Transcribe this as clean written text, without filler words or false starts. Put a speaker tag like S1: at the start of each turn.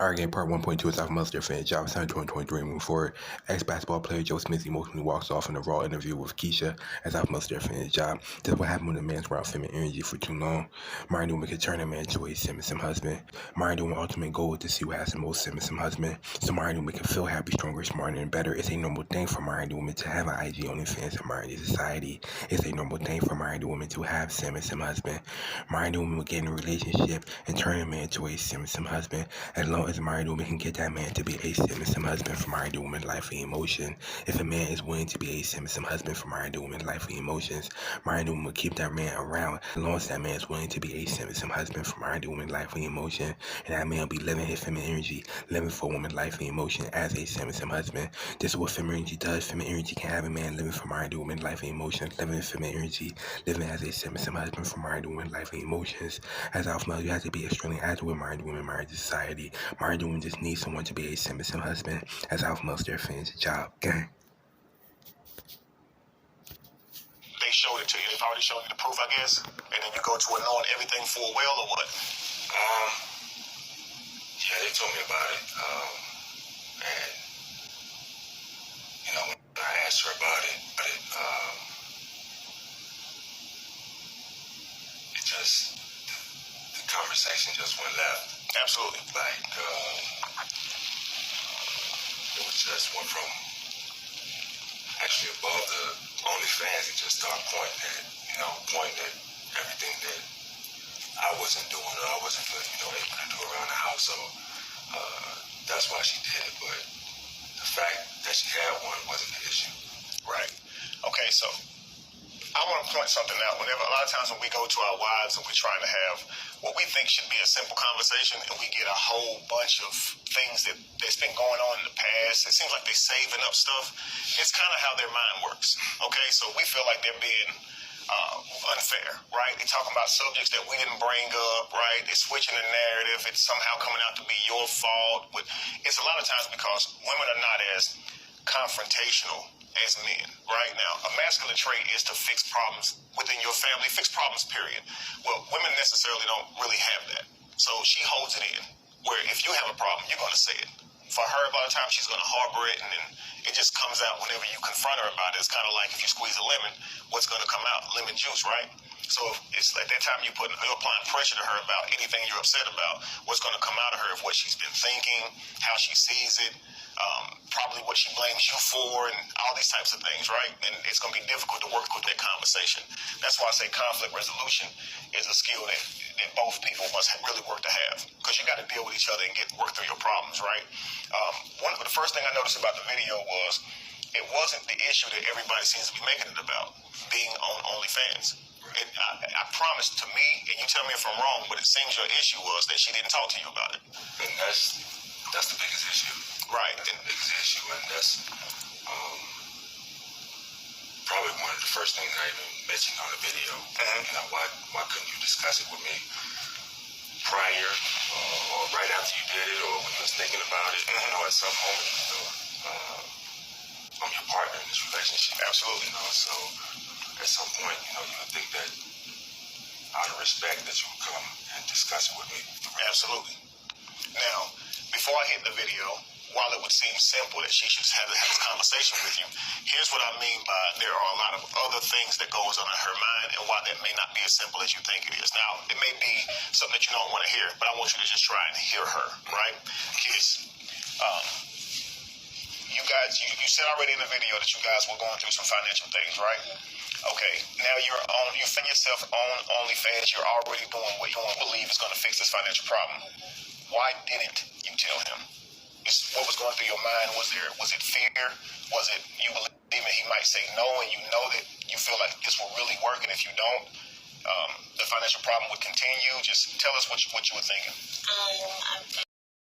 S1: Alright, part 1.2 is off most different job signed 2023 moving forward. Ex-basketball player Joe Smith emotionally walks off in a raw interview with Kisha as off most different job. This is what happened when a man's around feminine energy for too long. Mind woman can turn a man into a submissive husband. Mind woman ultimate goal is to see what has the most submissive husband. So mind woman can feel happy, stronger, smarter, and better. It's a normal thing for mind woman to have an IG OnlyFans in mind society. It's a normal thing for mind woman to have submissive husband. Mind woman will get in a relationship and turn a man into a submissive husband. As long as a married woman can get that man to be a submissive husband for married woman, life and emotion. If a man is willing to be a submissive husband for married woman, life and emotions, married woman will keep that man around as long as that man is willing to be a submissive husband for married woman, life and emotion. And that man will be living his feminine energy, living for woman, life and emotion as a submissive husband. This is what feminine energy does. Feminine energy can have a man living for married woman, life and emotions, living in feminine energy, living as a submissive husband for married woman, life and emotions. As alpha male, you have to be extremely active with married women, married society. Married women just need someone to be a submissive husband. As alpha males, their fans job. Gang.
S2: They showed it to you. They've already shown you the proof, I guess. And then you go to it knowing everything full well, or what?
S3: Yeah, they told me about it. And you know, when I asked her about it, it just the conversation just went left.
S2: Absolutely.
S3: Like it was just went from actually above the OnlyFans and just started pointing at everything that I wasn't doing or I wasn't able to do around the house. So that's why she did it. But the fact that she had one wasn't the issue.
S2: Right. Okay, so I want to point something out. A lot of times when we go to our wives and we're trying to have what we think should be a simple conversation, and we get a whole bunch of things that's been going on in the past. It seems like they're saving up stuff. It's kind of how their mind works. Okay, so we feel like they're being unfair, right? They're talking about subjects that we didn't bring up, right? They're switching the narrative. It's somehow coming out to be your fault. But it's a lot of times because women are not as confrontational as men. Right now, a masculine trait is to fix problems within your family, fix problems, period. Well, women necessarily don't really have that. So she holds it in, where if you have a problem, you're going to say it. For her, a lot of times she's going to harbor it, and then it just comes out whenever you confront her about it. It's kind of like if you squeeze a lemon, what's going to come out? Lemon juice, right? So it's at that time you're applying pressure to her about anything you're upset about. What's going to come out of her of what she's been thinking, how she sees it, probably what she blames you for, and all these types of things, right? And it's going to be difficult to work with that conversation. That's why I say conflict resolution is a skill that both people must really work to have, because you got to deal with each other and work through your problems, right? The first thing I noticed about the video was it wasn't the issue that everybody seems to be making it about, being on OnlyFans. I promise, to me, and you tell me if I'm wrong, but it seems your issue was that she didn't talk to you about it.
S3: And that's the biggest issue.
S2: Right.
S3: That's the biggest issue, and that's probably one of the first things I even mentioned on the video. You know, why couldn't you discuss it with me prior, or right after you did it, or when you was thinking about it? You know, at some moment, I'm your partner in this relationship.
S2: Absolutely.
S3: You know, so at some point, you would think that out of respect that you would come and discuss it with me.
S2: Absolutely. Now, before I hit the video, while it would seem simple that she should have this conversation with you, here's what I mean by there are a lot of other things that goes on in her mind, and why that may not be as simple as you think it is. Now, it may be something that you don't want to hear, but I want you to just try and hear her, right? Because you guys, you said already in the video that you guys were going through some financial things, right? Okay, now you find yourself on OnlyFans, you're already doing what you believe is going to fix this financial problem. Why didn't you tell him? What was going through your mind? Was it fear? Was it you believing he might say no, and you know that you feel like this will really work, and if you don't, the financial problem would continue? Just tell us what you were thinking.
S4: I'm